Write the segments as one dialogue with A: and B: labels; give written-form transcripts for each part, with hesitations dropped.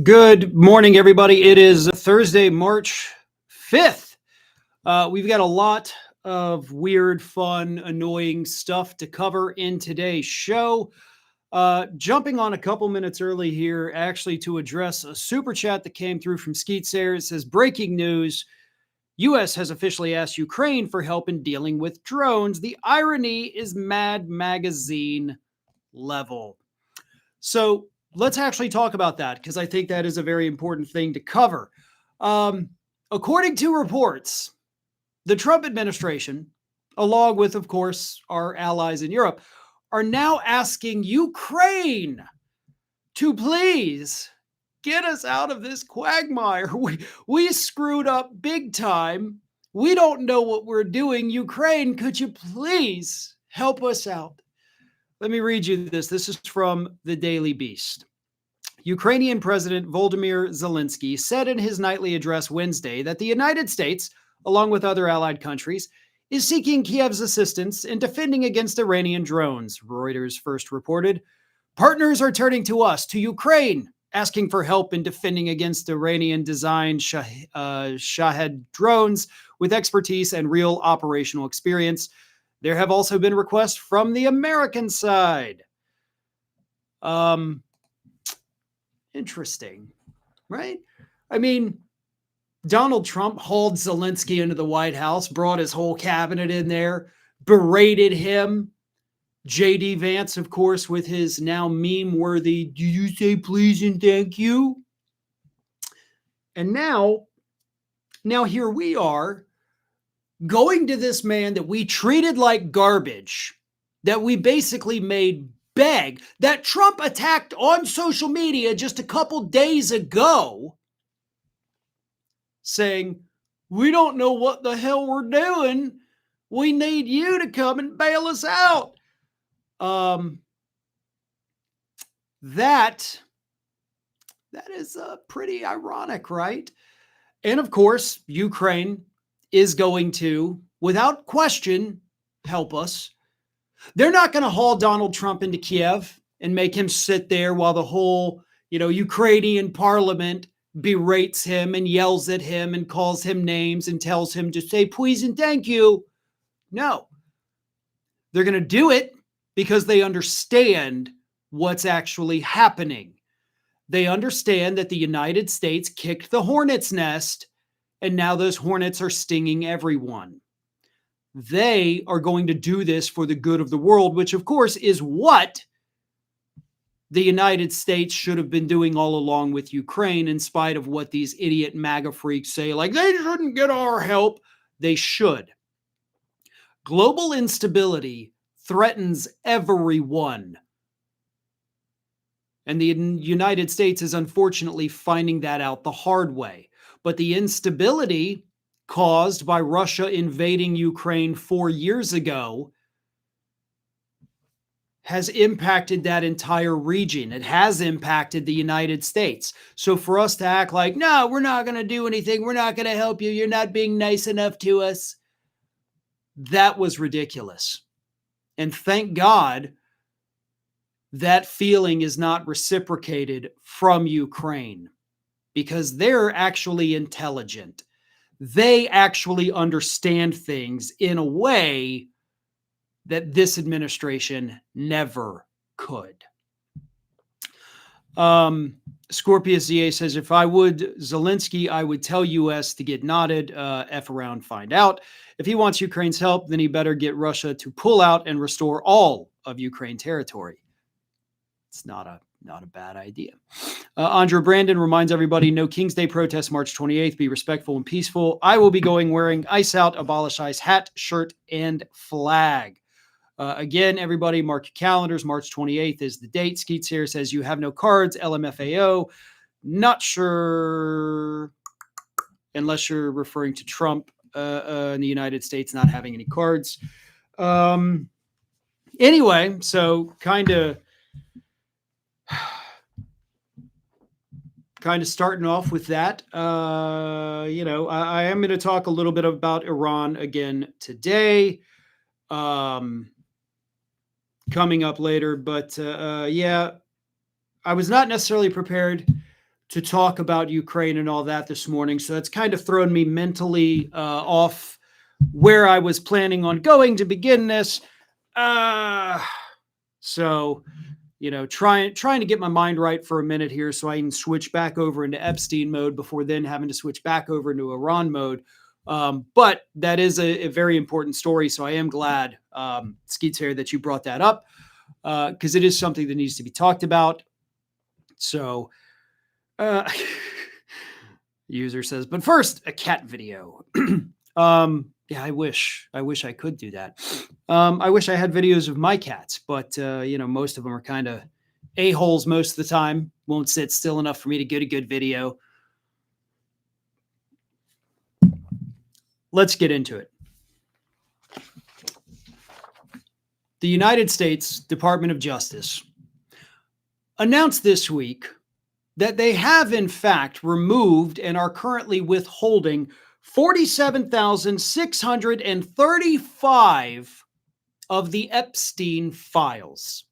A: Good morning, everybody. It is Thursday, March 5th. We've got a lot of weird, fun, annoying stuff to cover in today's show. Jumping on a couple minutes early here, actually, to address a super chat that came through from Skeet Sayer. It says, breaking news. U.S. has officially asked Ukraine for help in dealing with drones. The irony is Mad Magazine level. So let's actually talk about that because I think that is a very important thing to cover. According to reports, the Trump administration, along with, of course, our allies in Europe, are now asking Ukraine to please get us out of this quagmire. We screwed up big time. We don't know what we're doing. Ukraine, could you please help us out? Let me read you this. This is from the Daily Beast. Ukrainian President Volodymyr Zelensky said in his nightly address Wednesday that the United States, along with other allied countries, is seeking Kiev's assistance in defending against Iranian drones, Reuters first reported. Partners are turning to us, to Ukraine, asking for help in defending against Iranian-designed Shahed drones with expertise and real operational experience. There have also been requests from the American side. Interesting, right? I mean, Donald Trump hauled Zelensky into the White House, brought his whole cabinet in there, berated him. J.D. Vance, of course, with his now meme-worthy, "Do you say please and thank you?" And now here we are going to this man that we treated like garbage, that we basically made beg, that Trump attacked on social media just a couple days ago, saying, we don't know what the hell we're doing. We need you to come and bail us out. That is pretty ironic, right? And of course, Ukraine is going to, without question, help us. They're not going to haul Donald Trump into Kiev and make him sit there while the whole, Ukrainian parliament berates him and yells at him and calls him names and tells him to say please and thank you. No. They're going to do it because they understand what's actually happening. They understand that the United States kicked the hornet's nest, and now those hornets are stinging everyone. They are going to do this for the good of the world, which, of course, is what the United States should have been doing all along with Ukraine, in spite of what these idiot MAGA freaks say, like they shouldn't get our help. They should. Global instability threatens everyone. And the United States is unfortunately finding that out the hard way. But the instability caused by Russia invading Ukraine 4 years ago has impacted that entire region. It has impacted the United States. So for us to act like, no, we're not going to do anything, we're not going to help you, you're not being nice enough to us, that was ridiculous. And thank God that feeling is not reciprocated from Ukraine, because they're actually intelligent. They actually understand things in a way that this administration never could. Scorpius ZA says, if I would Zelensky, I would tell U.S. to get knotted, F around, find out. If he wants Ukraine's help, then he better get Russia to pull out and restore all of Ukraine territory. It's not a bad idea. Andrew Brandon reminds everybody, no King's Day protest March 28th. Be respectful and peaceful. I will be going wearing Ice Out, Abolish ICE hat, shirt, and flag. Again, everybody, mark your calendars. March 28th is the date. Skeets here says you have no cards. LMFAO. Not sure, unless you're referring to Trump in the United States not having any cards. Anyway, so kind of starting off with that. I am going to talk a little bit about Iran again today. Coming up later, but I was not necessarily prepared to talk about Ukraine and all that this morning. So that's kind of thrown me mentally off where I was planning on going to begin this. So, trying to get my mind right for a minute here so I can switch back over into Epstein mode before then having to switch back over into Iran mode. But that is a very important story. So I am glad, Skeets here, that you brought that up because it is something that needs to be talked about. So, user says, but first, a cat video. Yeah, I wish I could do that. I wish I had videos of my cats, but most of them are kind of a-holes most of the time. Won't sit still enough for me to get a good video. Let's get into it. The United States Department of Justice announced this week that they have, in fact, removed and are currently withholding 47,635 of the Epstein Files.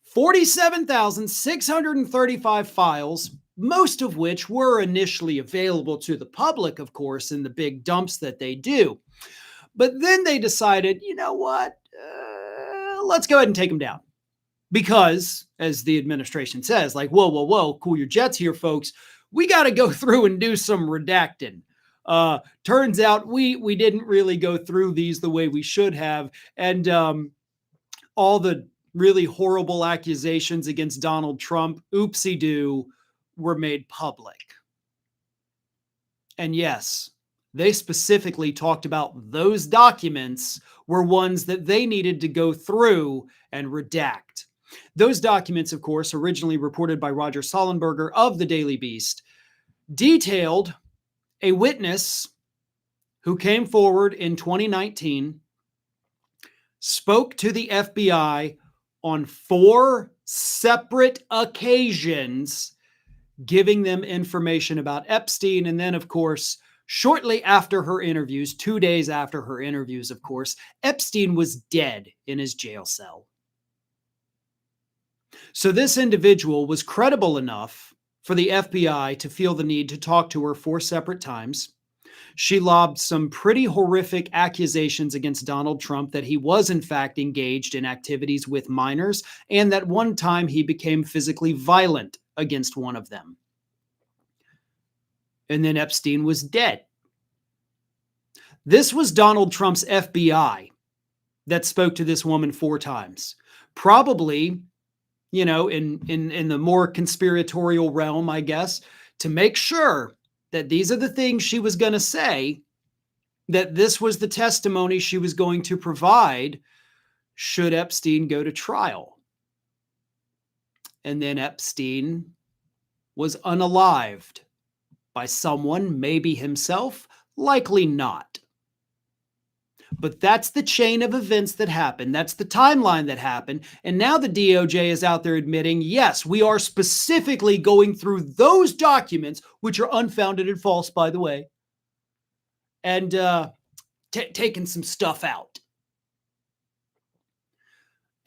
A: 47,635 files, most of which were initially available to the public, of course, in the big dumps that they do. But then they decided, you know what? Let's go ahead and take them down. Because, as the administration says, like, whoa, cool your jets here, folks. We got to go through and do some redacting. Turns out we didn't really go through these the way we should have. And all the really horrible accusations against Donald Trump, oopsie-doo, were made public. And yes, they specifically talked about those documents were ones that they needed to go through and redact. Those documents, of course, originally reported by Roger Sollenberger of the Daily Beast, detailed a witness who came forward in 2019, spoke to the FBI on 4 separate occasions, giving them information about Epstein. And then, of course, shortly after her interviews, 2 days after her interviews, of course, Epstein was dead in his jail cell. So this individual was credible enough for the FBI to feel the need to talk to her 4 separate times. She lobbed some pretty horrific accusations against Donald Trump that he was, in fact, engaged in activities with minors, and that one time he became physically violent against one of them. And then Epstein was dead. This was Donald Trump's FBI that spoke to this woman 4 times. Probably, in the more conspiratorial realm, I guess, to make sure that these are the things she was going to say, that this was the testimony she was going to provide should Epstein go to trial. And then Epstein was unalived by someone, maybe himself, likely not. But that's the chain of events that happened. That's the timeline that happened. And now the DOJ is out there admitting, yes, we are specifically going through those documents, which are unfounded and false, by the way, and taking some stuff out.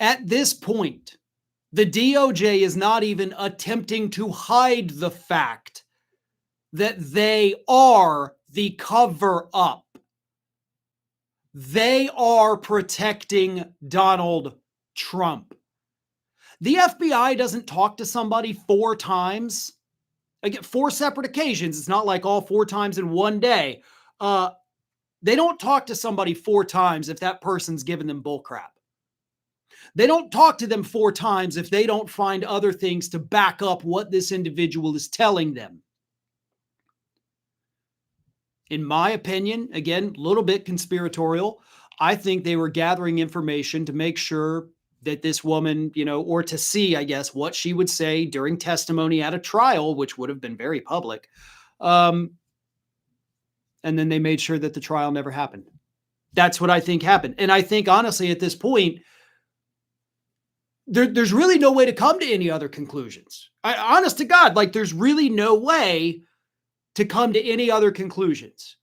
A: At this point, the DOJ is not even attempting to hide the fact that they are the cover-up. They are protecting Donald Trump. The FBI doesn't talk to somebody 4 times. Again, 4 separate occasions. It's not like all 4 times in one day. They don't talk to somebody 4 times if that person's giving them bullcrap. They don't talk to them 4 times if they don't find other things to back up what this individual is telling them. In my opinion, again, a little bit conspiratorial, I think they were gathering information to make sure that this woman, or to see, I guess, what she would say during testimony at a trial, which would have been very public. And then they made sure that the trial never happened. That's what I think happened. And I think, honestly, at this point, there's really no way to come to any other conclusions. Honest to God, there's really no way to come to any other conclusions.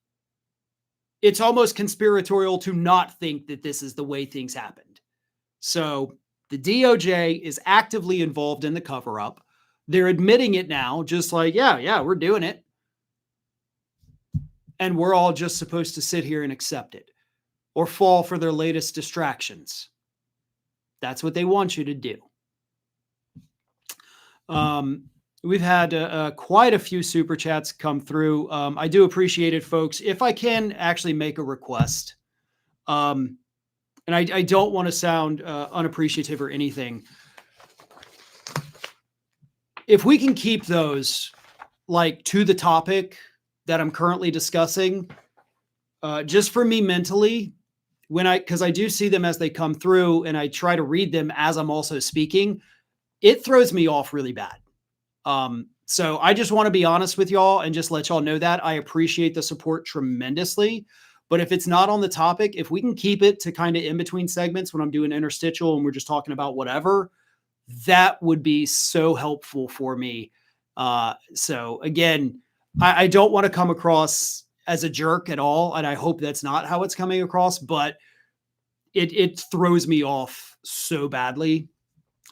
A: It's almost conspiratorial to not think that this is the way things happened. So the DOJ is actively involved in the cover-up. They're admitting it now, just like, yeah, we're doing it. And we're all just supposed to sit here and accept it or fall for their latest distractions. That's what they want you to do. We've had quite a few super chats come through. I do appreciate it, folks. If I can actually make a request, and I don't want to sound unappreciative or anything. If we can keep those like to the topic that I'm currently discussing, just for me mentally, because I do see them as they come through and I try to read them as I'm also speaking, it throws me off really bad. So I just want to be honest with y'all and just let y'all know that I appreciate the support tremendously. But if it's not on the topic, if we can keep it to kind of in between segments when I'm doing interstitial and we're just talking about whatever, that would be so helpful for me. So again, I don't want to come across as a jerk at all. And I hope that's not how it's coming across, but it throws me off so badly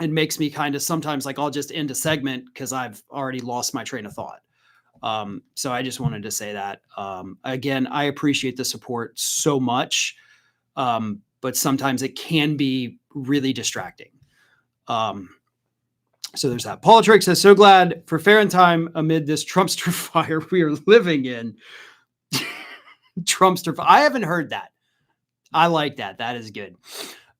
A: and makes me kind of sometimes like I'll just end a segment because I've already lost my train of thought. So I just wanted to say that. Again, I appreciate the support so much, but sometimes it can be really distracting. So there's that. Paul Trick says, so glad for Farron time amid this Trumpster fire we are living in. Trumpster fire. I haven't heard that. I like that. That is good.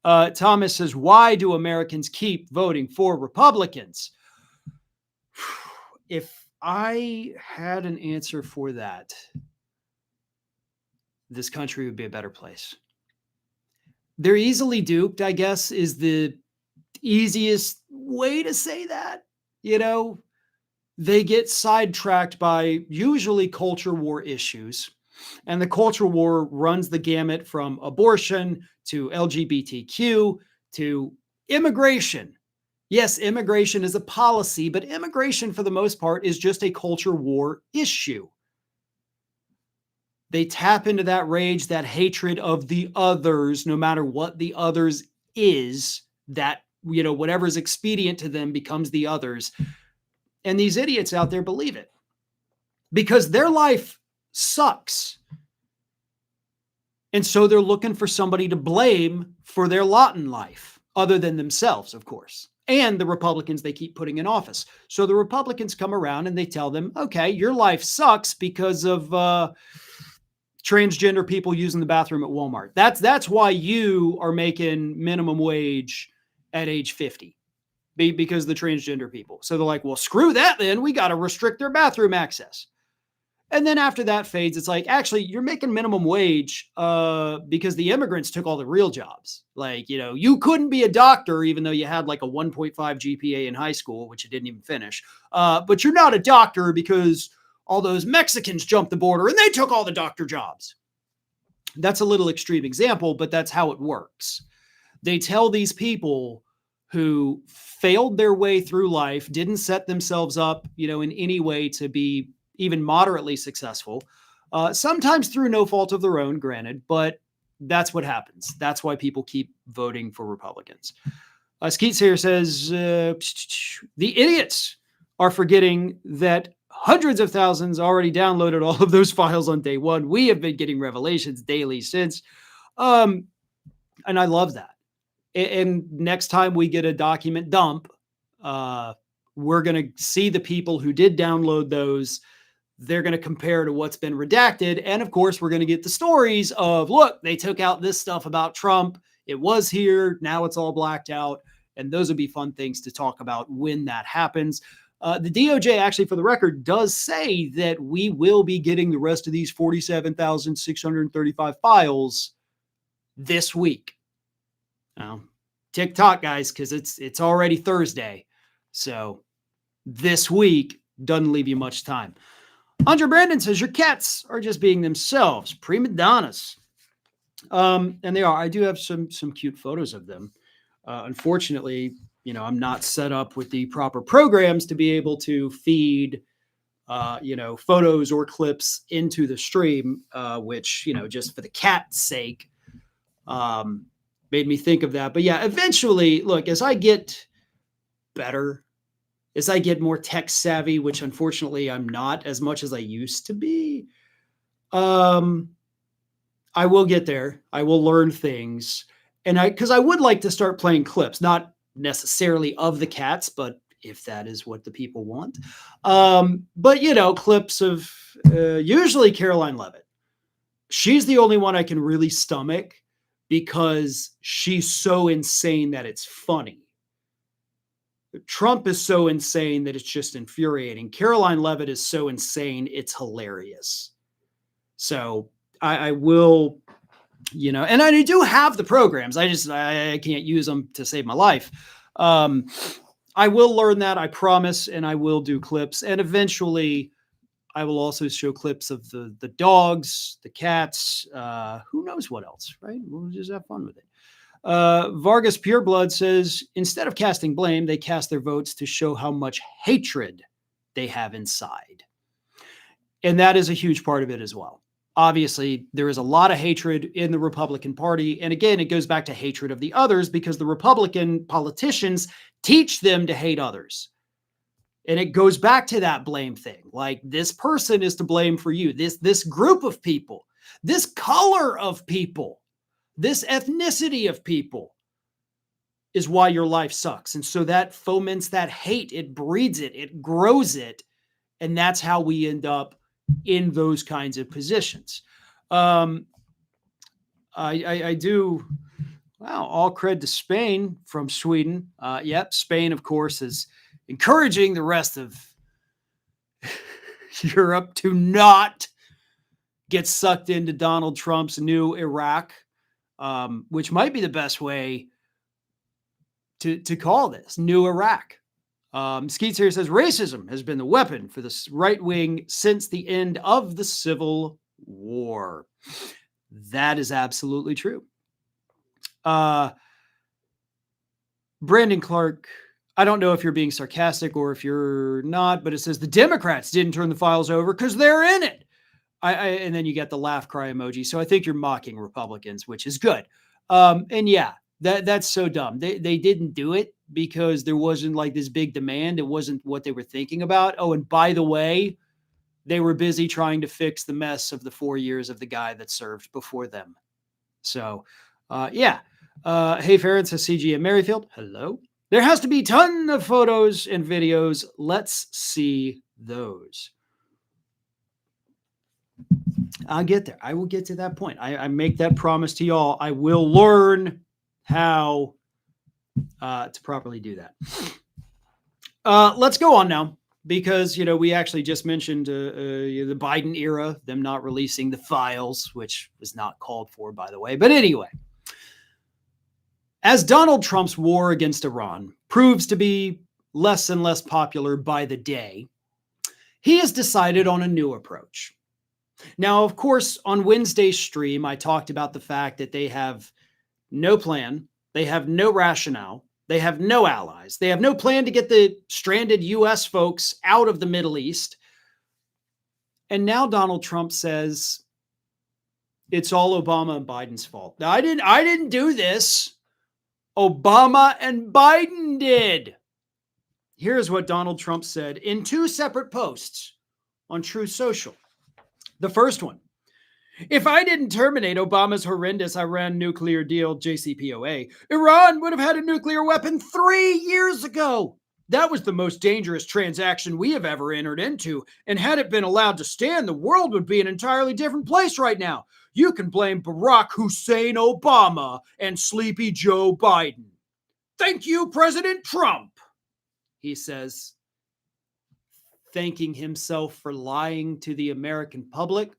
A: Thomas says, why do Americans keep voting for Republicans? If I had an answer for that, this country would be a better place. They're easily duped, I guess, is the easiest way to say that. You know, they get sidetracked by usually culture war issues. And the culture war runs the gamut from abortion to LGBTQ to immigration. Yes, immigration is a policy, but immigration for the most part is just a culture war issue. They tap into that rage, that hatred of the others, no matter what the others is, that, you know, whatever is expedient to them becomes the others. And these idiots out there believe it because their life sucks. And so they're looking for somebody to blame for their lot in life, other than themselves, of course, and the Republicans they keep putting in office. So the Republicans come around and they tell them, okay, your life sucks because of transgender people using the bathroom at Walmart. That's why you are making minimum wage at age 50. Because the transgender people. So they're like, well, screw that then. We got to restrict their bathroom access. And then after that fades, it's like, actually, you're making minimum wage because the immigrants took all the real jobs. Like, you know, you couldn't be a doctor even though you had like a 1.5 GPA in high school, which you didn't even finish. But you're not a doctor because all those Mexicans jumped the border and they took all the doctor jobs. That's a little extreme example, but that's how it works. They tell these people who failed their way through life, didn't set themselves up, you know, in any way to be even moderately successful, sometimes through no fault of their own, granted, but that's what happens. That's why people keep voting for Republicans. Skeets here says, the idiots are forgetting that hundreds of thousands already downloaded all of those files on day one. We have been getting revelations daily since. And I love that. And next time we get a document dump, we're going to see the people who did download those. They're going to compare to what's been redacted. And of course, we're going to get the stories of, look, they took out this stuff about Trump. It was here. Now it's all blacked out. And those would be fun things to talk about when that happens. The DOJ, actually, for the record, does say that we will be getting the rest of these 47,635 files this week. Now, TikTok, guys, because it's already Thursday. So this week doesn't leave you much time. Andre Brandon says, your cats are just being themselves, prima donnas. And they are. I do have some cute photos of them. Unfortunately, you know, I'm not set up with the proper programs to be able to feed, you know, photos or clips into the stream, which, you know, just for the cat's sake, made me think of that. But yeah, eventually, look, as I get better as I get more tech savvy, which unfortunately I'm not as much as I used to be, I will get there. I will learn things. And because I would like to start playing clips, not necessarily of the cats, but if that is what the people want. But, clips of usually Caroline Leavitt. She's the only one I can really stomach because she's so insane that it's funny. Trump is so insane that it's just infuriating. Caroline Leavitt is so insane, it's hilarious. So I will, and I do have the programs. I can't use them to save my life. I will learn that, I promise, and I will do clips. And eventually I will also show clips of the dogs, the cats, who knows what else, right? We'll just have fun with it. Vargas Pureblood says, instead of casting blame, they cast their votes to show how much hatred they have inside. And that is a huge part of it as well. Obviously, there is a lot of hatred in the Republican Party. And again, it goes back to hatred of the others because the Republican politicians teach them to hate others. And it goes back to that blame thing. Like, this person is to blame for you. This group of people, this color of people, this ethnicity of people is why your life sucks. And so that foments that hate. It breeds it. It grows it. And that's how we end up in those kinds of positions. I do. Wow. All cred to Spain from Sweden. Yep. Spain, of course, is encouraging the rest of Europe to not get sucked into Donald Trump's new Iraq, which might be the best way to call this new Iraq. Skeets here says racism has been the weapon for the right wing since the end of the Civil War. That is absolutely true. Brandon Clark, I don't know if you're being sarcastic or if you're not, but it says the Democrats didn't turn the files over because they're in it. And then you get the laugh cry emoji. So I think you're mocking Republicans, which is good. And yeah, that's so dumb. They didn't do it because there wasn't like this big demand. It wasn't what they were thinking about. Oh, and by the way, they were busy trying to fix the mess of the 4 years of the guy that served before them. So, yeah. Hey, Farron says CG at Merrifield. Hello. There has to be a ton of photos and videos. Let's see those. I'll get there. I will get to that point. I make that promise to y'all. I will learn how to properly do that. Let's go on now, because, we actually just mentioned the Biden era, them not releasing the files, which was not called for, by the way. But anyway, as Donald Trump's war against Iran proves to be less and less popular by the day, he has decided on a new approach. Now, of course, on Wednesday's stream, I talked about the fact that they have no plan. They have no rationale. They have no allies. They have no plan to get the stranded U.S. folks out of the Middle East. And now Donald Trump says it's all Obama and Biden's fault. Now, I didn't do this. Obama and Biden did. Here's what Donald Trump said in 2 separate posts on Truth Social. The first one: if I didn't terminate Obama's horrendous Iran nuclear deal, JCPOA, Iran would have had a nuclear weapon 3 years ago. That was the most dangerous transaction we have ever entered into. And had it been allowed to stand, the world would be an entirely different place right now. You can blame Barack Hussein Obama and Sleepy Joe Biden. Thank you, President Trump, he says, thanking himself for lying to the American public.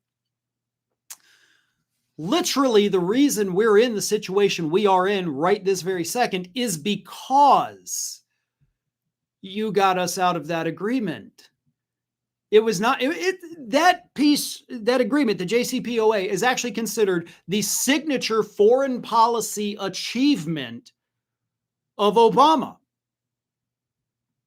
A: Literally, the reason we're in the situation we are in right this very second is because you got us out of that agreement. It was not that piece, that agreement, the JCPOA, is actually considered the signature foreign policy achievement of Obama.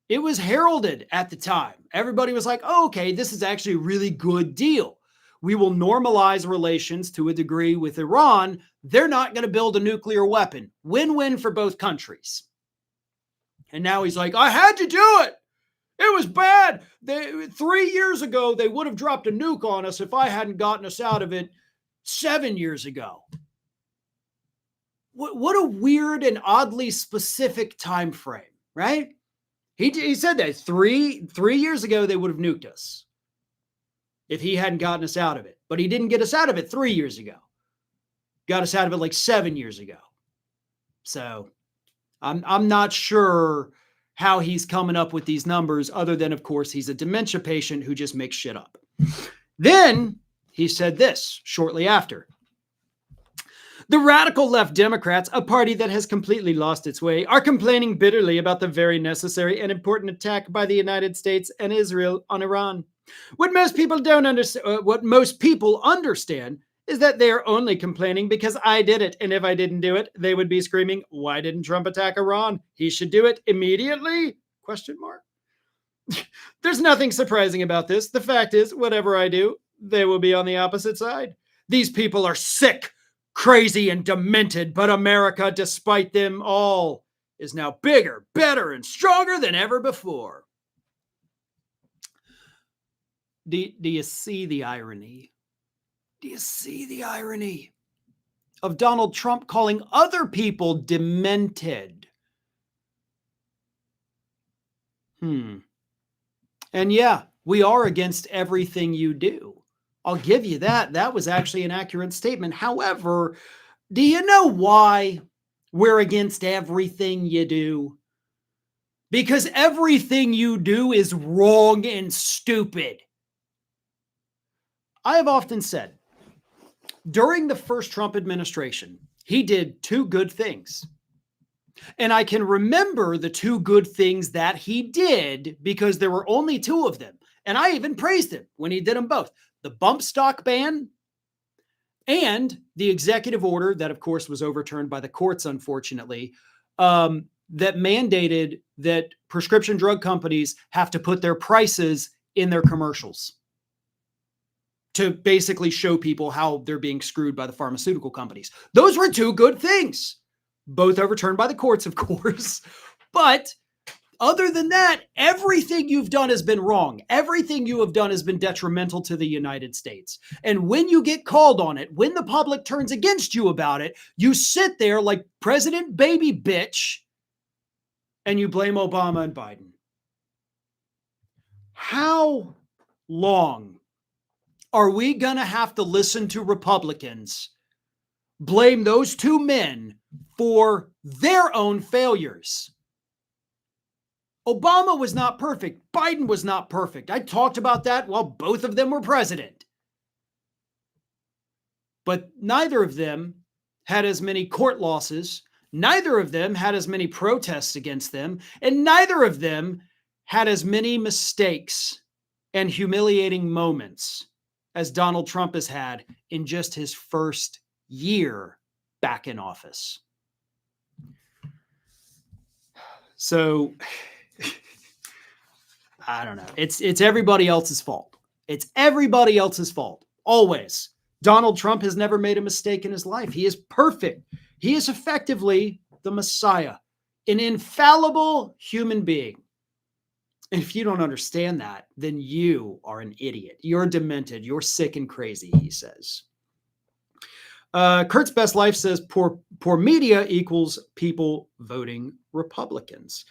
A: It was heralded at the time. Everybody was like, oh, okay, this is actually a really good deal. We will normalize relations to a degree with Iran. They're not going to build a nuclear weapon. Win-win for both countries. And now he's like, I had to do it It was bad. 3 years ago, they would have dropped a nuke on us if I hadn't gotten us out of it 7 years ago. What a weird and oddly specific time frame, right? He said that three years ago, they would have nuked us if he hadn't gotten us out of it. But he didn't get us out of it 3 years ago. Got us out of it like 7 years ago. So I'm not sure how he's coming up with these numbers, other than, of course, he's a dementia patient who just makes shit up. Then he said this shortly after. The radical left Democrats, a party that has completely lost its way, are complaining bitterly about the very necessary and important attack by the United States and Israel on Iran. What most people understand is that they are only complaining because I did it, and if I didn't do it, they would be screaming, "Why didn't Trump attack Iran? He should do it immediately?" ? There's nothing surprising about this. The fact is, whatever I do, they will be on the opposite side. These people are sick, crazy, and demented, but America, despite them all, is now bigger, better, and stronger than ever before. Do you see the irony? Do you see the irony of Donald Trump calling other people demented? And yeah, we are against everything you do. I'll give you that. That was actually an accurate statement. However, do you know why we're against everything you do? Because everything you do is wrong and stupid. I have often said, during the first Trump administration, he did two good things. And I can remember the two good things that he did because there were only two of them. And I even praised him when he did them both. The bump stock ban and the executive order that, of course, was overturned by the courts, unfortunately, that mandated that prescription drug companies have to put their prices in their commercials to basically show people how they're being screwed by the pharmaceutical companies. Those were two good things, both overturned by the courts, of course. But other than that, everything you've done has been wrong. Everything you have done has been detrimental to the United States. And when you get called on it, when the public turns against you about it, you sit there like President Baby Bitch and you blame Obama and Biden. How long are we going to have to listen to Republicans blame those two men for their own failures? Obama was not perfect. Biden was not perfect. I talked about that while both of them were president. But neither of them had as many court losses. Neither of them had as many protests against them. And neither of them had as many mistakes and humiliating moments as Donald Trump has had in just his first year back in office. So I don't know. It's everybody else's fault. It's everybody else's fault. Always. Donald Trump has never made a mistake in his life. He is perfect. He is effectively the Messiah, an infallible human being. And if you don't understand that, then you are an idiot. You're demented. You're sick and crazy, he says. Kurt's Best Life says poor media equals people voting Republicans.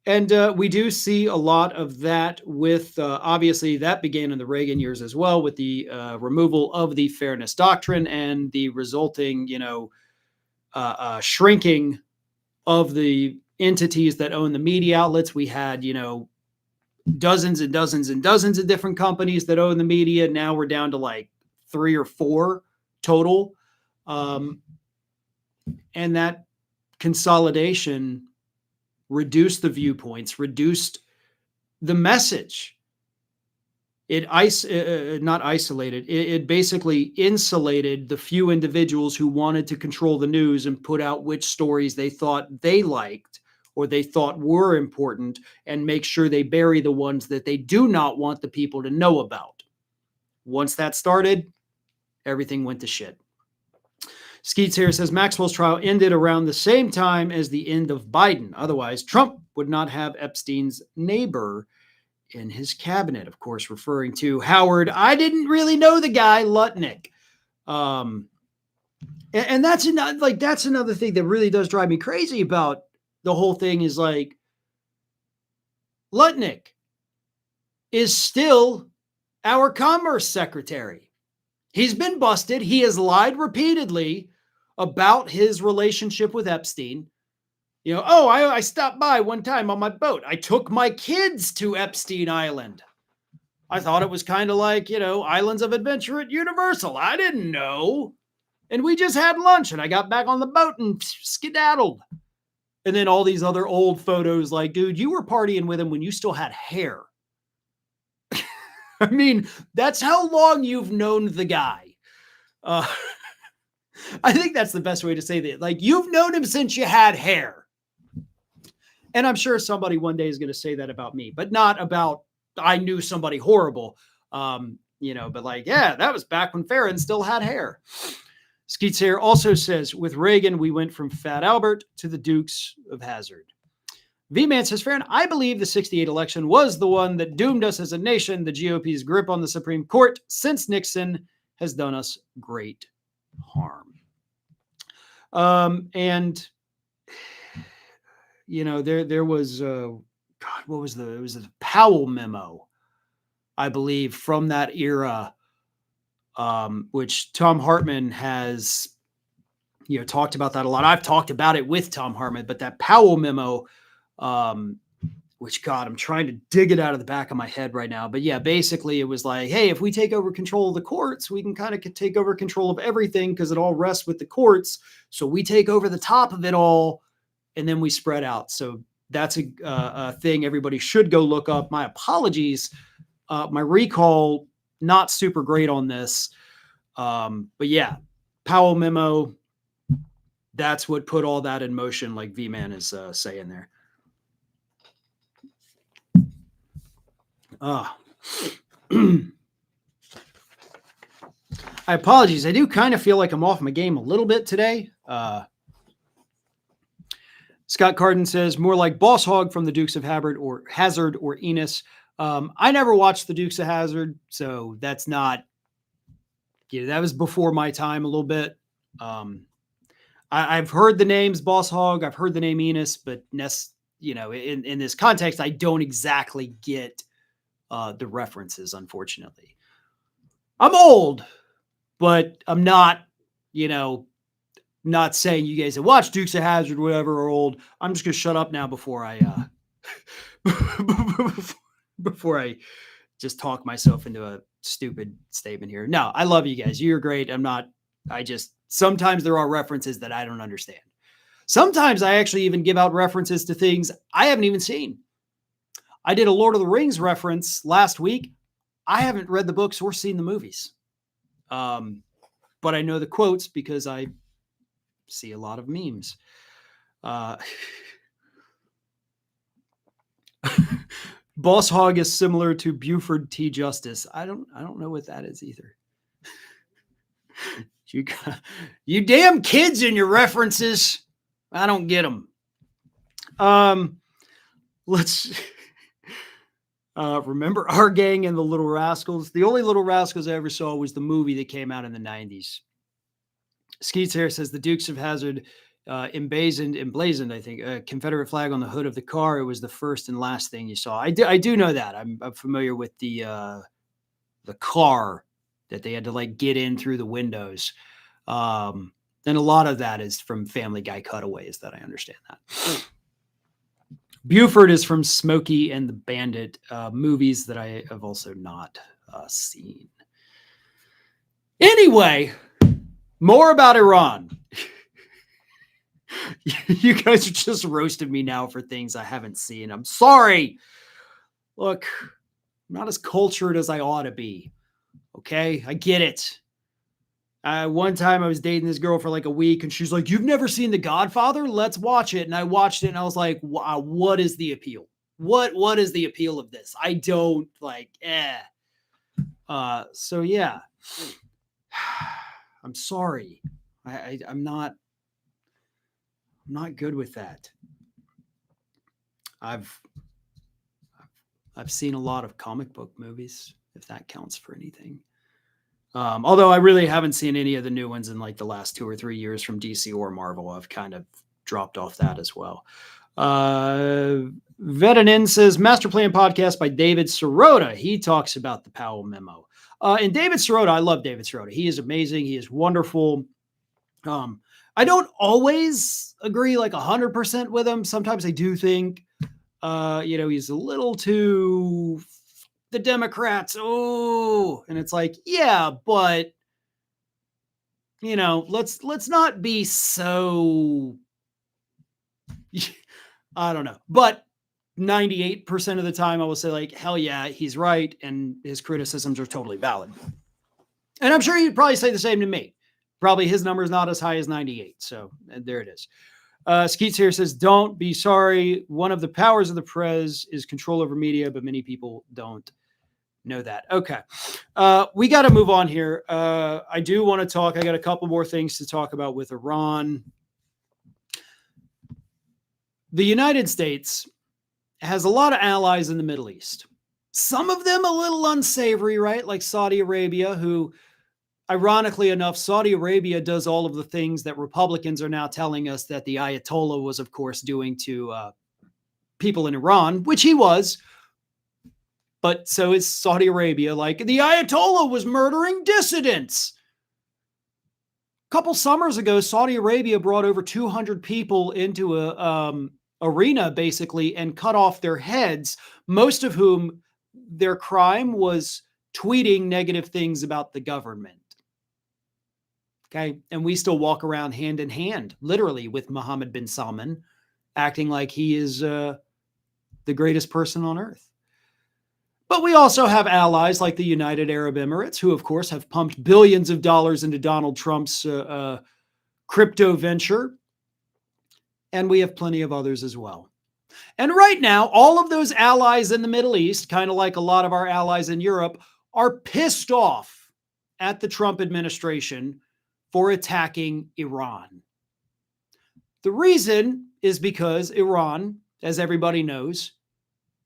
A: And we do see a lot of that with, obviously, that began in the Reagan years as well, with the removal of the Fairness Doctrine and the resulting, shrinking of the entities that own the media outlets. We had, dozens and dozens and dozens of different companies that own the media. Now we're down to like 3 or 4 total. And that consolidation reduced the viewpoints, reduced the message. It basically insulated the few individuals who wanted to control the news and put out which stories they thought they liked or they thought were important, and make sure they bury the ones that they do not want the people to know about. Once that started, everything went to shit. Skeets here says Maxwell's trial ended around the same time as the end of Biden. Otherwise, Trump would not have Epstein's neighbor in his cabinet, of course, referring to Howard. I didn't really know the guy, Lutnick. And that's another thing that really does drive me crazy about the whole thing is like Lutnick is still our commerce secretary. He's been busted. He has lied repeatedly about his relationship with Epstein. I stopped by one time on my boat. I took my kids to Epstein Island. I thought it was kind of like, Islands of Adventure at Universal. I didn't know. And we just had lunch and I got back on the boat and skedaddled. And then all these other old photos like, dude, you were partying with him when you still had hair. I mean, that's how long you've known the guy. I think that's the best way to say that. Like, you've known him since you had hair. And I'm sure somebody one day is going to say that about me, but not about I knew somebody horrible. But like, yeah, that was back when Farron still had hair. Skeets here also says, with Reagan, we went from Fat Albert to the Dukes of Hazzard. V-Man says, Farron, I believe the 68 election was the one that doomed us as a nation. The GOP's grip on the Supreme Court since Nixon has done us great harm. There was, what was it was the Powell memo, I believe, from that era, which Tom Hartman has, talked about that a lot. I've talked about it with Tom Hartman, but that Powell memo, which, God, I'm trying to dig it out of the back of my head right now. But yeah, basically it was like, hey, if we take over control of the courts, we can kind of take over control of everything because it all rests with the courts. So we take over the top of it all and then we spread out. So that's a thing everybody should go look up. My apologies. My recall, not super great on this. But yeah, Powell memo, that's what put all that in motion, like V-Man is saying there. I apologize. I do kind of feel like I'm off my game a little bit today. Scott Carden says, more like Boss Hog from the Dukes of Hazzard or Enos. I never watched the Dukes of Hazzard, so that's not, that was before my time a little bit. I've heard the names Boss Hog. I've heard the name Enos, but in this context, I don't exactly get the references, unfortunately. I'm old, but I'm not, not saying you guys that watch Dukes of Hazzard, whatever, are old. I'm just going to shut up now before I just talk myself into a stupid statement here. No, I love you guys. You're great. Sometimes there are references that I don't understand. Sometimes I actually even give out references to things I haven't even seen. I did a Lord of the Rings reference last week. I haven't read the books or seen the movies. But I know the quotes because I see a lot of memes. Boss Hog is similar to Buford T. Justice. I don't know what that is either. You damn kids in your references. I don't get them. Let's remember Our Gang and the Little Rascals. The only Little Rascals I ever saw was the movie that came out in the 90s. Skeets here says the Dukes of Hazzard emblazoned, I think, a Confederate flag on the hood of the car. It was the first and last thing you saw. I do know that. I'm familiar with the car that they had to like get in through the windows. And a lot of that is from Family Guy cutaways that I understand that. Buford is from Smokey and the Bandit, movies that I have also not seen. Anyway, more about Iran. You guys are just roasting me now for things I haven't seen. I'm sorry. Look, I'm not as cultured as I ought to be. Okay, I get it. One time I was dating this girl for like a week and she's like, you've never seen The Godfather? Let's watch it. And I watched it and I was like, wow, what is the appeal? What is the appeal of this? I don't so yeah, I'm sorry. I'm not good with that. I've I've seen a lot of comic book movies, if that counts for anything. Although I really haven't seen any of the new ones in like the last 2 or 3 years from DC or Marvel. I've kind of dropped off that as well. Vetenin says, Master Plan podcast by David Sirota. He talks about the Powell memo. And David Sirota, I love David Sirota. He is amazing. He is wonderful. I don't always agree like 100% with him. Sometimes I do think, he's a little too the Democrats. Oh, and it's like, yeah, but let's not be so, I don't know, but 98% of the time I will say like, hell yeah, he's right. And his criticisms are totally valid. And I'm sure he'd probably say the same to me. Probably his number is not as high as 98. So there it is. Skeets here says, don't be sorry. One of the powers of the press is control over media, but many people don't know that. Okay. We got to move on here. I do want to talk. I got a couple more things to talk about with Iran. The United States has a lot of allies in the Middle East. Some of them a little unsavory, right? Like Saudi Arabia, who, ironically enough, Saudi Arabia does all of the things that Republicans are now telling us that the Ayatollah was, of course, doing to people in Iran, which he was. But so is Saudi Arabia. Like, the Ayatollah was murdering dissidents. A couple summers ago, Saudi Arabia brought over 200 people into a arena, basically, and cut off their heads, most of whom their crime was tweeting negative things about the government. Okay. And we still walk around hand in hand, literally, with Mohammed bin Salman, acting like he is the greatest person on earth. But we also have allies like the United Arab Emirates, who, of course, have pumped billions of dollars into Donald Trump's crypto venture. And we have plenty of others as well. And right now, all of those allies in the Middle East, kind of like a lot of our allies in Europe, are pissed off at the Trump administration for attacking Iran. The reason is because Iran, as everybody knows,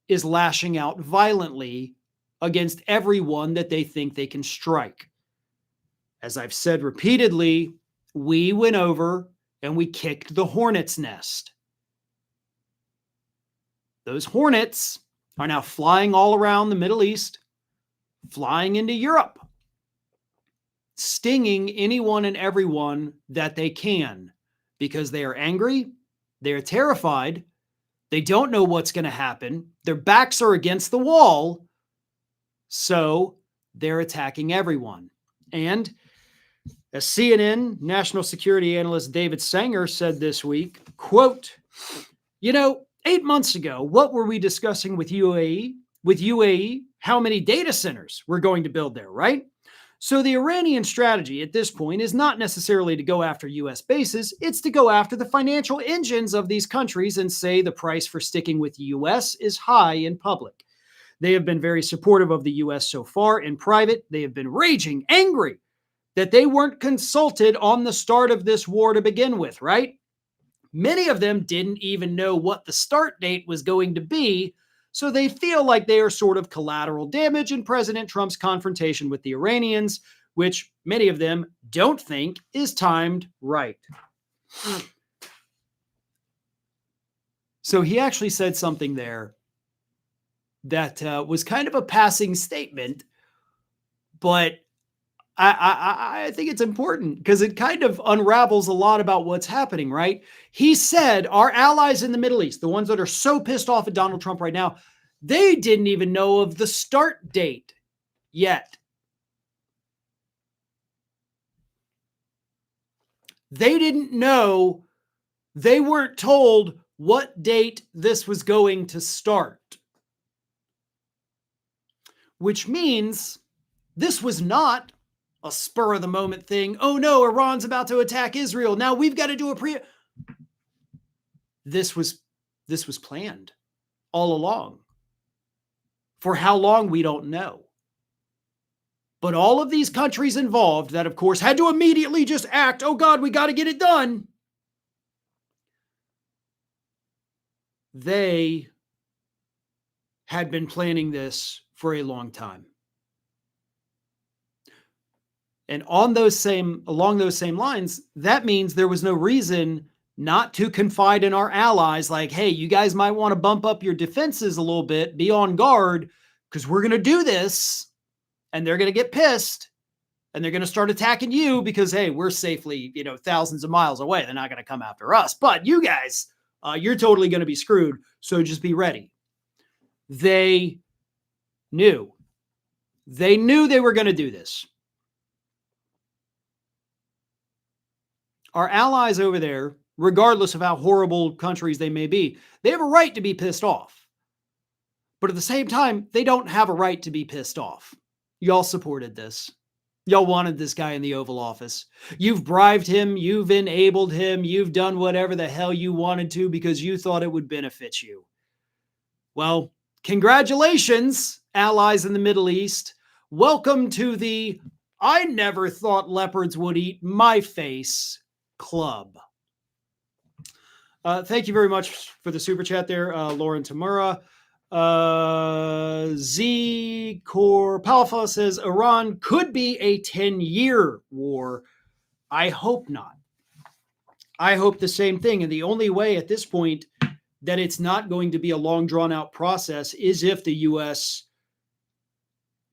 A: is lashing out violently against everyone that they think they can strike. As I've said repeatedly, we went over and we kicked the hornet's nest. Those hornets are now flying all around the Middle East, flying into Europe, stinging anyone and everyone that they can because they are angry, they are terrified, they don't know what's going to happen, their backs are against the wall, so they're attacking everyone. And as CNN national security analyst David Sanger said this week, quote, 8 months ago, what were we discussing with UAE? With UAE, how many data centers we're going to build there, right? So the Iranian strategy at this point is not necessarily to go after U.S. bases. It's to go after the financial engines of these countries and say the price for sticking with the U.S. is high in public. They have been very supportive of the U.S. so far. In private, they have been raging, angry that they weren't consulted on the start of this war to begin with, right? Many of them didn't even know what the start date was going to be, so they feel like they are sort of collateral damage in President Trump's confrontation with the Iranians, which many of them don't think is timed right. So he actually said something there that was kind of a passing statement, but I think it's important because it kind of unravels a lot about what's happening, right? He said our allies in the Middle East, the ones that are so pissed off at Donald Trump right now, they didn't even know of the start date yet. They didn't know, they weren't told what date this was going to start. Which means this was not a spur of the moment thing. Oh no, Iran's about to attack Israel. Now we've got to do a This was planned all along. For how long, we don't know. But all of these countries involved that, of course, had to immediately just act, oh God, we got to get it done. They had been planning this for a long time. And along those same lines, that means there was no reason not to confide in our allies like, hey, you guys might want to bump up your defenses a little bit, be on guard, because we're going to do this, and they're going to get pissed, and they're going to start attacking you because, hey, we're safely, thousands of miles away. They're not going to come after us. But you guys, you're totally going to be screwed, so just be ready. They knew. They knew they were going to do this. Our allies over there, regardless of how horrible countries they may be, they have a right to be pissed off. But at the same time, they don't have a right to be pissed off. Y'all supported this. Y'all wanted this guy in the Oval Office. You've bribed him. You've enabled him. You've done whatever the hell you wanted to because you thought it would benefit you. Well, congratulations, allies in the Middle East. Welcome to the I never thought leopards would eat my face club. Thank you very much for the super chat there, Lauren Tamura. Z Core Palfa says Iran could be a 10-year war. I hope not. I hope the same thing. And the only way at this point that it's not going to be a long drawn out process is if the U.S.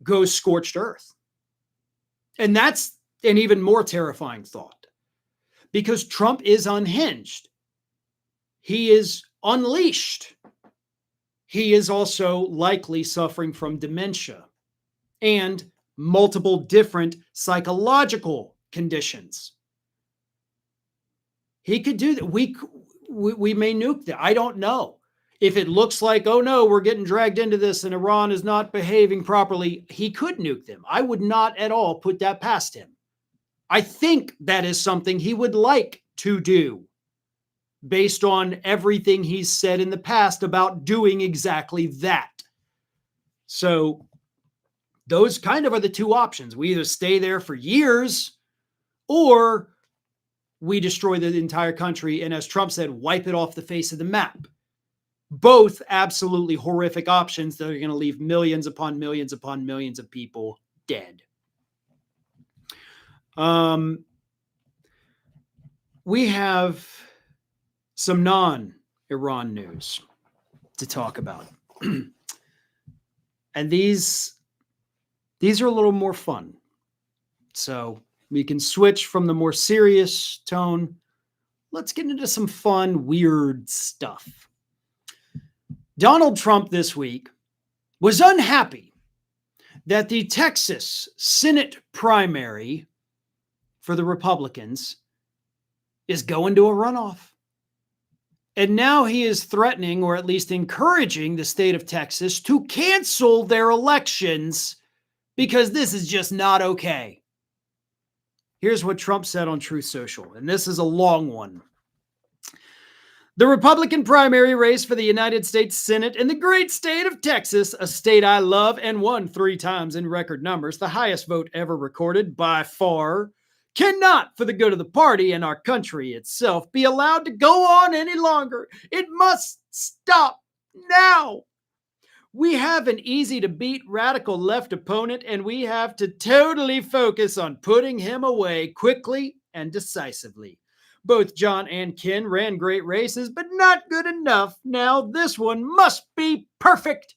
A: goes scorched earth. And that's an even more terrifying thought. Because Trump is unhinged. He is unleashed. He is also likely suffering from dementia and multiple different psychological conditions. He could do that. We may nuke that. I don't know. If it looks like, oh no, we're getting dragged into this and Iran is not behaving properly, he could nuke them. I would not at all put that past him. I think that is something he would like to do based on everything he's said in the past about doing exactly that. So those kind of are the two options. We either stay there for years or we destroy the entire country and, as Trump said, wipe it off the face of the map. Both absolutely horrific options that are going to leave millions upon millions upon millions of people dead. We have some non-Iran news to talk about. And these are a little more fun. So we can switch from the more serious tone. Let's get into some fun, weird stuff. Donald Trump this week was unhappy that the Texas Senate primary for the Republicans is going to a runoff. And now he is threatening, or at least encouraging, the state of Texas to cancel their elections because this is just not okay. Here's what Trump said on Truth Social, and this is a long one. The Republican primary race for the United States Senate in the great state of Texas, a state I love and won 3 times in record numbers, the highest vote ever recorded by far, cannot, for the good of the party and our country itself, be allowed to go on any longer. It must stop now. We have an easy-to-beat radical left opponent, and we have to totally focus on putting him away quickly and decisively. Both John and Ken ran great races, but not good enough. Now this one must be perfect.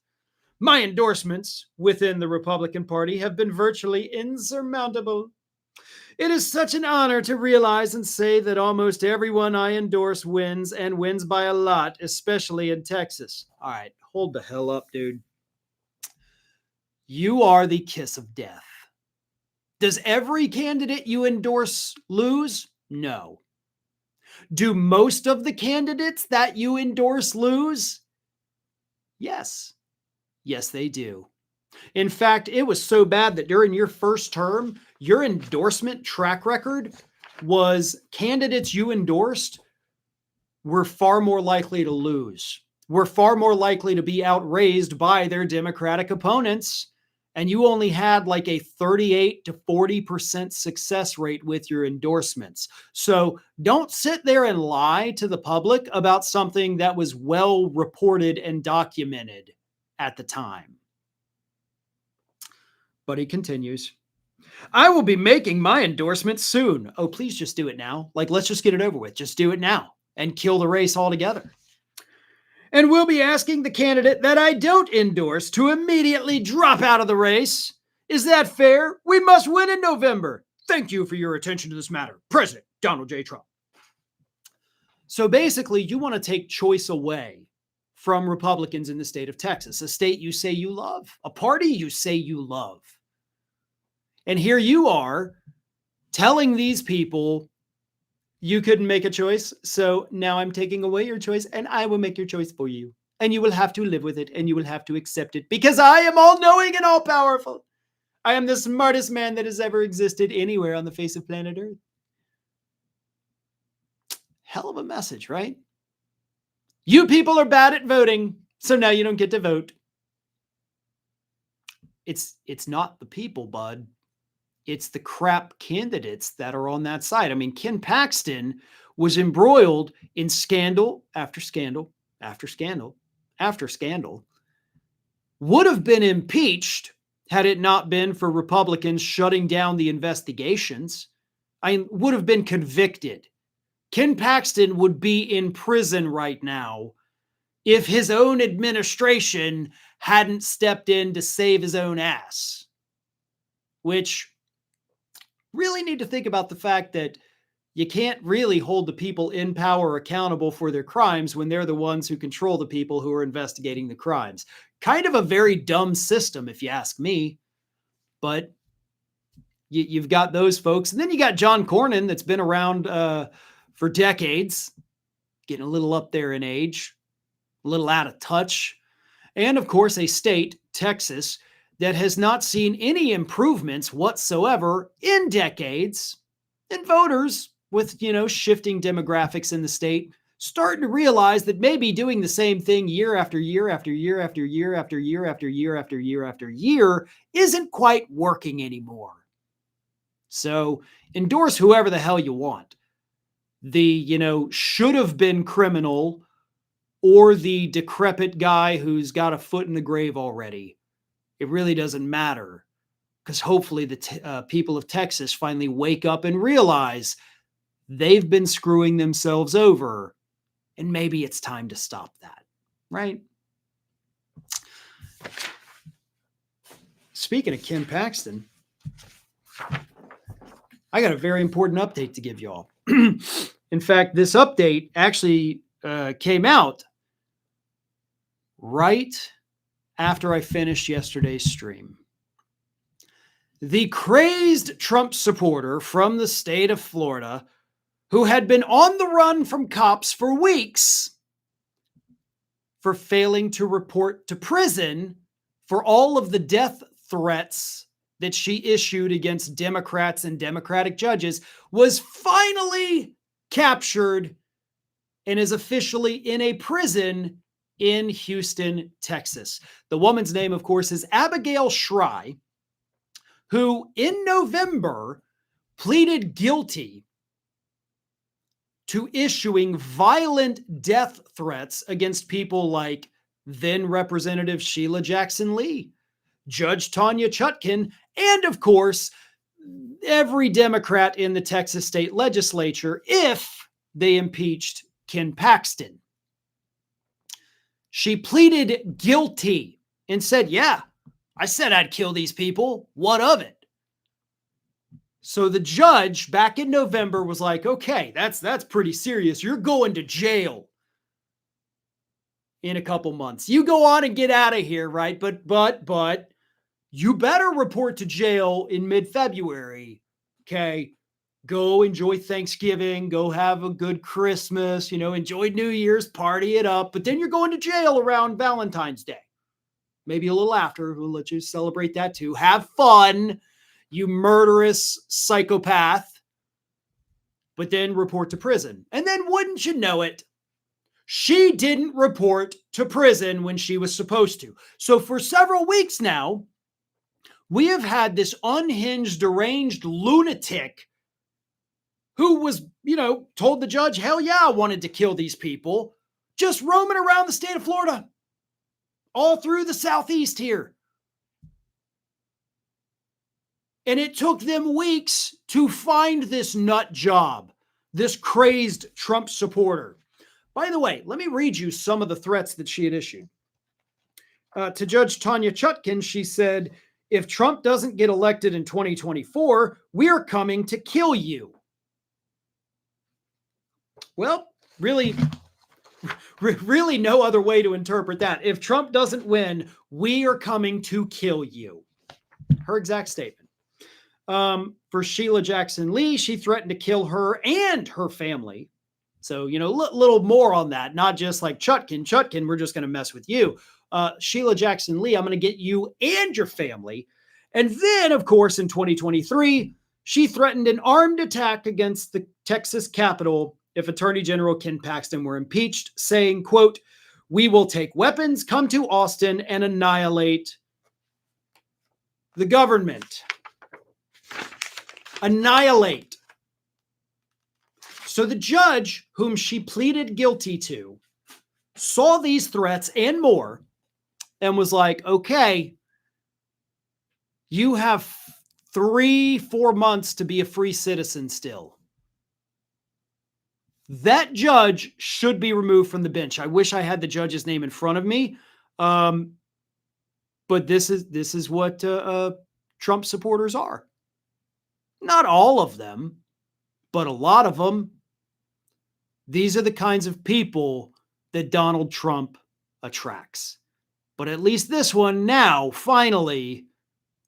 A: My endorsements within the Republican Party have been virtually insurmountable. It is such an honor to realize and say that almost everyone I endorse wins, and wins by a lot, especially in Texas. All right, hold the hell up, dude. You are the kiss of death. Does every candidate you endorse lose? No. Do most of the candidates that you endorse lose? Yes. Yes, they do. In fact, it was so bad that during your first term, your endorsement track record was candidates you endorsed were far more likely to lose, were far more likely to be outraised by their Democratic opponents. And you only had like a 38 to 40% success rate with your endorsements. So don't sit there and lie to the public about something that was well reported and documented. at the time. But he continues, I will be making my endorsement soon. Oh, please just do it now. Like, let's just get it over with. Just do it now and kill the race altogether. And we'll be asking the candidate that I don't endorse to immediately drop out of the race. Is that fair? We must win in November. Thank you for your attention to this matter. President Donald J. Trump. So basically, you want to take choice away from Republicans in the state of Texas, a state you say you love, a party you say you love. And here you are telling these people you couldn't make a choice. So now I'm taking away your choice and I will make your choice for you. And you will have to live with it and you will have to accept it because I am all knowing and all powerful. I am the smartest man that has ever existed anywhere on the face of planet Earth. Hell of a message, right? You people are bad at voting, so now you don't get to vote. It's not the people, bud. It's the crap candidates that are on that side. I mean, Ken Paxton was embroiled in scandal after scandal after scandal after scandal. Would have been impeached had it not been for Republicans shutting down the investigations. Would have been convicted. Ken Paxton would be in prison right now if his own administration hadn't stepped in to save his own ass. Which really need to think about the fact that you can't really hold the people in power accountable for their crimes when they're the ones who control the people who are investigating the crimes. Kind of a very dumb system, if you ask me. But you've got those folks. And then you got John Cornyn that's been around for decades, getting a little up there in age, a little out of touch. And of course, a state, Texas, that has not seen any improvements whatsoever in decades. And voters with, shifting demographics in the state starting to realize that maybe doing the same thing year after year after year after year after year after year after year after year isn't quite working anymore. So endorse whoever the hell you want. The, should have been criminal or the decrepit guy who's got a foot in the grave already. It really doesn't matter because hopefully the people of Texas finally wake up and realize they've been screwing themselves over and maybe it's time to stop that, right? Speaking of Ken Paxton, I got a very important update to give y'all. In fact, this update actually came out right after I finished yesterday's stream. The crazed Trump supporter from the state of Florida, who had been on the run from cops for weeks for failing to report to prison for all of the death threats that she issued against Democrats and Democratic judges, was finally captured and is officially in a prison in Houston, Texas. The woman's name, of course, is Abigail Schrei, who in November pleaded guilty to issuing violent death threats against people like then Representative Sheila Jackson Lee, Judge Tanya Chutkan, and of course, every Democrat in the Texas state legislature if they impeached Ken Paxton. She pleaded guilty and said, yeah, I said I'd kill these people. What of it? So the judge back in November was like, okay, that's pretty serious. You're going to jail in a couple months. You go on and get out of here, right? But you better report to jail in mid-February, okay? Go enjoy Thanksgiving, go have a good Christmas, enjoy New Year's, party it up, but then you're going to jail around Valentine's Day. Maybe a little after, we'll let you celebrate that too. Have fun, you murderous psychopath, but then report to prison. And then wouldn't you know it, she didn't report to prison when she was supposed to. So for several weeks now, we have had this unhinged, deranged lunatic who was, told the judge, hell yeah, I wanted to kill these people, just roaming around the state of Florida. all through the Southeast here. And it took them weeks to find this nut job, this crazed Trump supporter. By the way, let me read you some of the threats that she had issued. To Judge Tanya Chutkin, she said, if Trump doesn't get elected in 2024, we're coming to kill you. Well, really no other way to interpret that. If Trump doesn't win, we are coming to kill you. Her exact statement. For Sheila Jackson Lee, she threatened to kill her and her family. So, little more on that, not just like Chutkin, we're just going to mess with you. Sheila Jackson Lee, I'm going to get you and your family. And then, of course, in 2023, she threatened an armed attack against the Texas Capitol if Attorney General Ken Paxton were impeached, saying, quote, we will take weapons, come to Austin, and annihilate the government. Annihilate. So the judge, whom she pleaded guilty to, saw these threats and more and was like, okay, you have 3-4 months to be a free citizen still. That judge should be removed from the bench. I wish I had the judge's name in front of me. But this is what Trump supporters are. Not all of them, but a lot of them. These are the kinds of people that Donald Trump attracts. But at least this one now, finally,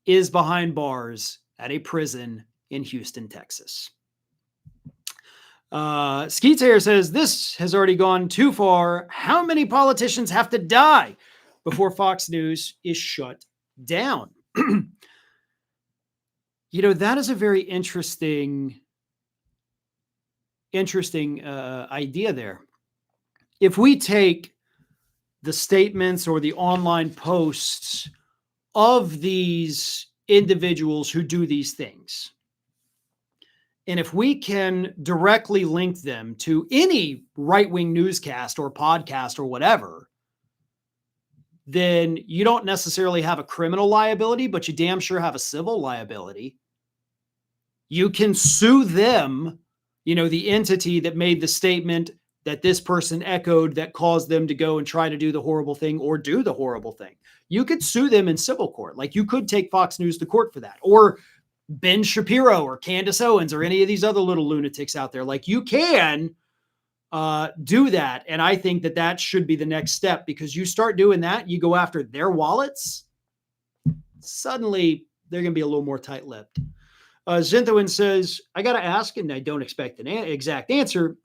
A: is behind bars at a prison in Houston, Texas. Skeets here says, this has already gone too far. How many politicians have to die before Fox News is shut down? That is a very interesting idea there. If we take the statements or the online posts of these individuals who do these things, and if we can directly link them to any right-wing newscast or podcast or whatever, then you don't necessarily have a criminal liability, but you damn sure have a civil liability. You can sue them, the entity that made the statement that this person echoed that caused them to go and try to do the horrible thing or do the horrible thing. You could sue them in civil court. Like you could take Fox News to court for that, or Ben Shapiro or Candace Owens or any of these other little lunatics out there. Like you can do that. And I think that should be the next step, because you start doing that, you go after their wallets, suddenly they're going to be a little more tight-lipped. Zinthowin says, I got to ask, and I don't expect an exact answer,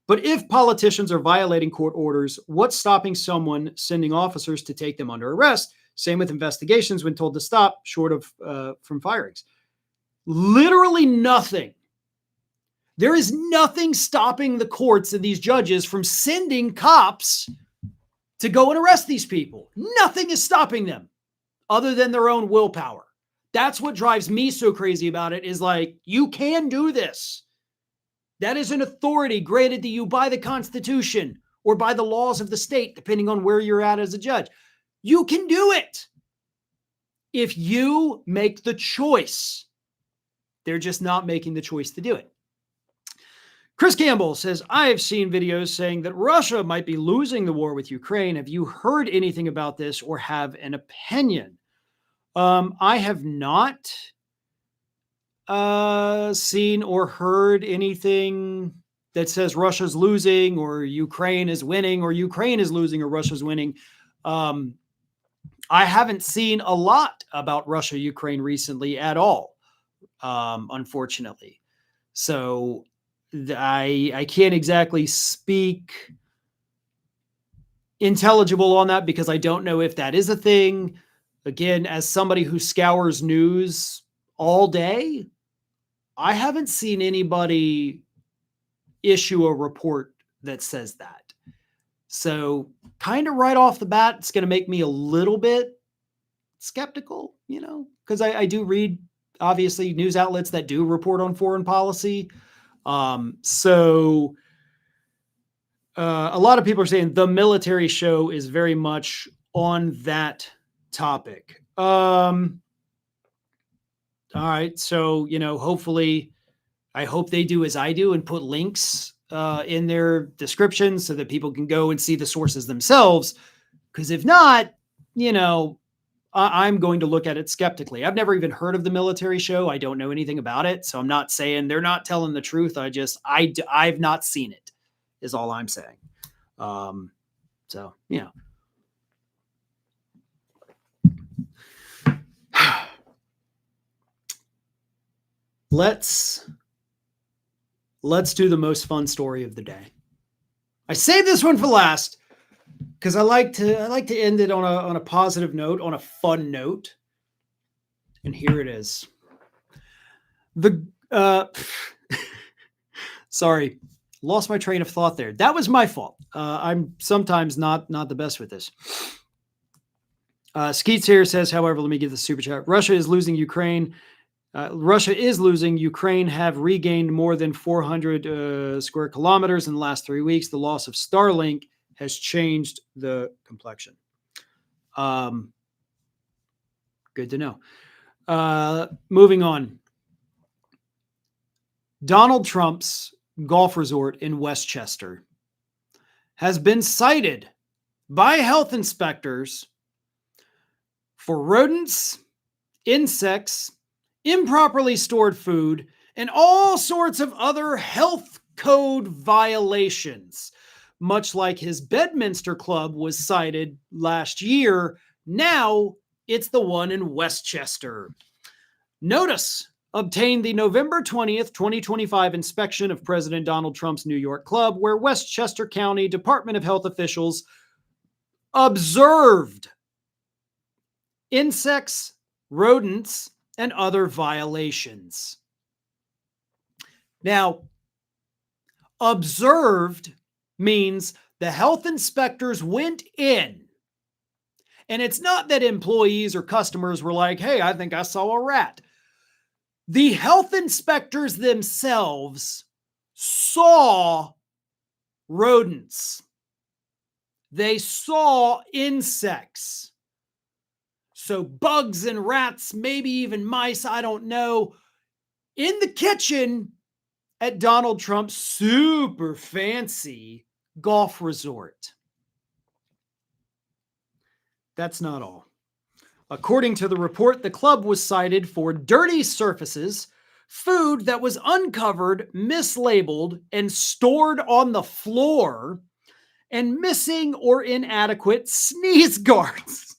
A: but if politicians are violating court orders, what's stopping someone sending officers to take them under arrest? Same with investigations when told to stop, short of from firings. Literally nothing. There is nothing stopping the courts and these judges from sending cops to go and arrest these people. Nothing is stopping them other than their own willpower. That's what drives me so crazy about it, is like, you can do this. That is an authority granted to you by the Constitution or by the laws of the state, depending on where you're at as a judge. You can do it if you make the choice. They're just not making the choice to do it. Chris Campbell says, I've seen videos saying that Russia might be losing the war with Ukraine. Have you heard anything about this or have an opinion? I have not seen or heard anything that says Russia's losing or Ukraine is winning or Ukraine is losing or Russia's winning. I haven't seen a lot about Russia, Ukraine recently at all, unfortunately. So I can't exactly speak intelligible on that because I don't know if that is a thing. Again, as somebody who scours news all day, I haven't seen anybody issue a report that says that. So kind of right off the bat, it's going to make me a little bit skeptical, because I do read, obviously, news outlets that do report on foreign policy. So A lot of people are saying the military show is very much on that topic. All right. So, hopefully, I hope they do as I do and put links in their description so that people can go and see the sources themselves. Because if not, I'm going to look at it skeptically. I've never even heard of the military show. I don't know anything about it. So I'm not saying they're not telling the truth. I've not seen it is all I'm saying. So, let's do the most fun story of the day. I saved this one for last because I like to end it on a positive note, on a fun note. And here it is. Sorry, lost my train of thought there. That was my fault. I'm sometimes not the best with this. Skeets here says, however, let me give the super chat. Russia is losing Ukraine. Ukraine have regained more than 400 square kilometers in the last 3 weeks. The loss of Starlink has changed the complexion. Good to know. Moving on. Donald Trump's golf resort in Westchester has been cited by health inspectors for rodents, insects, improperly stored food, and all sorts of other health code violations. Much like his Bedminster Club was cited last year, now it's the one in Westchester. Notice obtained the November 20th, 2025 inspection of President Donald Trump's New York club, where Westchester County Department of Health officials observed insects, rodents, and other violations. Now, observed means the health inspectors went in, and it's not that employees or customers were like, hey, I think I saw a rat. The health inspectors themselves saw rodents. They saw insects. So bugs and rats, maybe even mice, I don't know, in the kitchen at Donald Trump's super fancy golf resort. That's not all. According to the report, the club was cited for dirty surfaces, food that was uncovered, mislabeled, and stored on the floor, and missing or inadequate sneeze guards.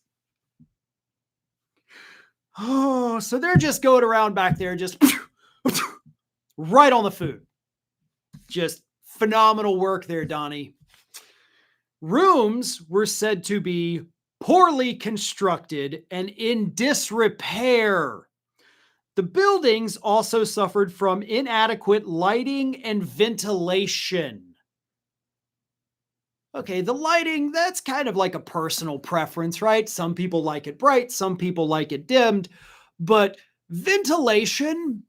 A: Oh, so they're just going around back there, just right on the food. Just phenomenal work there, Donnie. Rooms were said to be poorly constructed and in disrepair. The buildings also suffered from inadequate lighting and ventilation. Okay, the lighting, that's kind of like a personal preference, right? Some people like it bright, some people like it dimmed, but ventilation,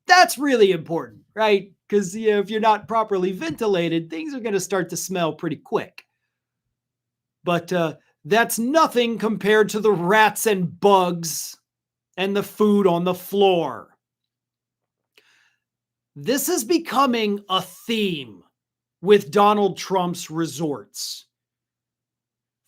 A: that's really important, right? Because if you're not properly ventilated, things are going to start to smell pretty quick. But that's nothing compared to the rats and bugs and the food on the floor. This is becoming a theme with Donald Trump's resorts.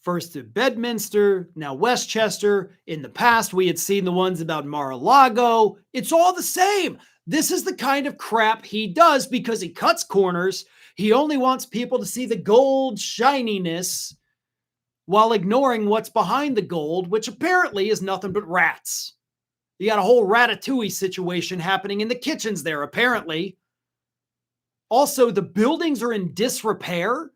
A: First at Bedminster, now Westchester. In the past, we had seen the ones about Mar-a-Lago. It's all the same. This is the kind of crap he does because he cuts corners. He only wants people to see the gold shininess while ignoring what's behind the gold, which apparently is nothing but rats. You got a whole ratatouille situation happening in the kitchens there, apparently. Also, the buildings are in disrepair.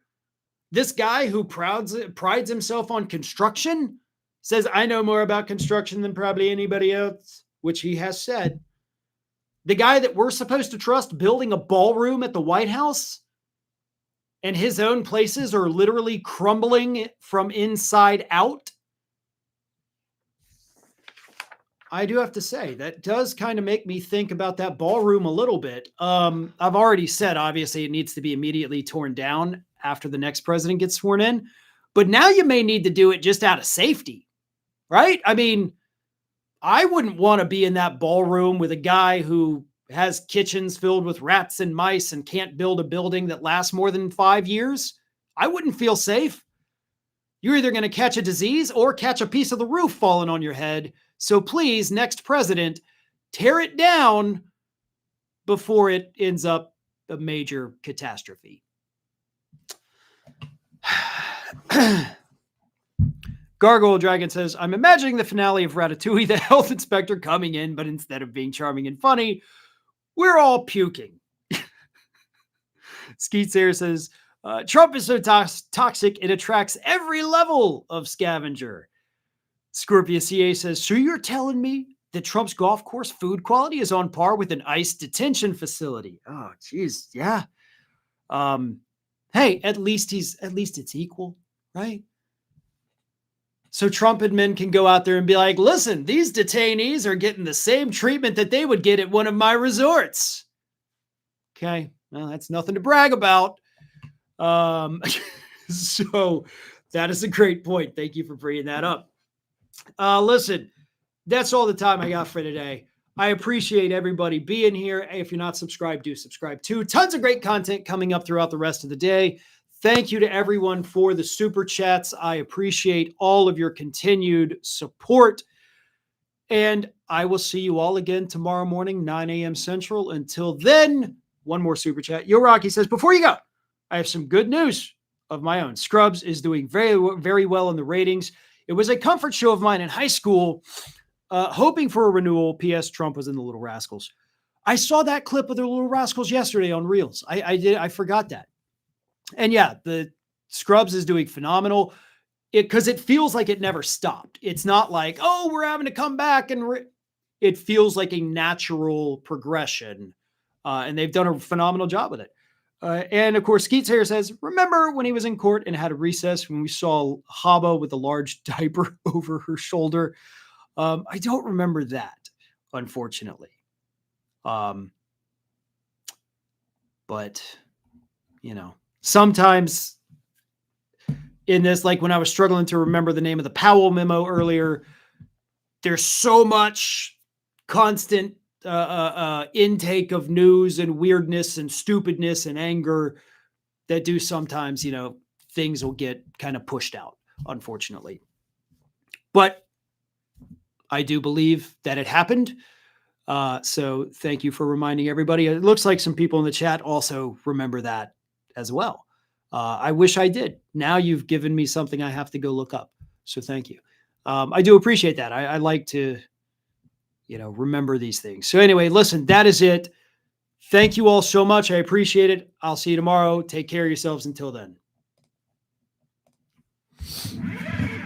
A: This guy who prides himself on construction says, I know more about construction than probably anybody else, which he has said. The guy that we're supposed to trust building a ballroom at the White House, and his own places are literally crumbling from inside out. I do have to say, that does kind of make me think about that ballroom a little bit. I've already said, obviously, it needs to be immediately torn down. after the next president gets sworn in. But now you may need to do it just out of safety, right? I mean, I wouldn't want to be in that ballroom with a guy who has kitchens filled with rats and mice and can't build a building that lasts more than 5 years. I wouldn't feel safe. You're either going to catch a disease or catch a piece of the roof falling on your head. So please, next president, tear it down before it ends up a major catastrophe. Gargoyle Dragon says, I'm imagining the finale of Ratatouille, the health inspector coming in, but instead of being charming and funny, we're all puking. Skeet Sayer says, Trump is so toxic, it attracts every level of scavenger. Scorpio CA says, so you're telling me that Trump's golf course food quality is on par with an ICE detention facility? Oh, geez. Yeah. Hey, at least it's equal, right? So Trump admin can go out there and be like, listen, these detainees are getting the same treatment that they would get at one of my resorts. Okay. Well, that's nothing to brag about. So that is a great point. Thank you for bringing that up. Listen, that's all the time I got for today. I appreciate everybody being here. If you're not subscribed, do subscribe too. Tons of great content coming up throughout the rest of the day. Thank you to everyone for the super chats. I appreciate all of your continued support. And I will see you all again tomorrow morning, 9 a.m. Central. Until then, one more super chat. Yo Rocky says, before you go, I have some good news of my own. Scrubs is doing very, very well in the ratings. It was a comfort show of mine in high school, hoping for a renewal. P.S. Trump was in the Little Rascals. I saw that clip of the Little Rascals yesterday on Reels. I forgot that. And yeah, the Scrubs is doing phenomenal because it feels like it never stopped. It's not like, oh, we're having to come back. And it feels like a natural progression. And they've done a phenomenal job with it. And of course, Skeets here says, remember when he was in court and had a recess when we saw Haba with a large diaper over her shoulder? I don't remember that, unfortunately. But, you know, sometimes in this, like when I was struggling to remember the name of the Powell memo earlier, there's so much constant intake of news and weirdness and stupidness and anger that do sometimes, you know, things will get kind of pushed out, unfortunately. But I do believe that it happened. So thank you for reminding everybody. It looks like some people in the chat also remember that as well. I wish I did. Now you've given me something I have to go look up. So thank you. I do appreciate that. I like to, you know, remember these things. So anyway, listen, that is it. Thank you all so much. I appreciate it. I'll see you tomorrow. Take care of yourselves until then.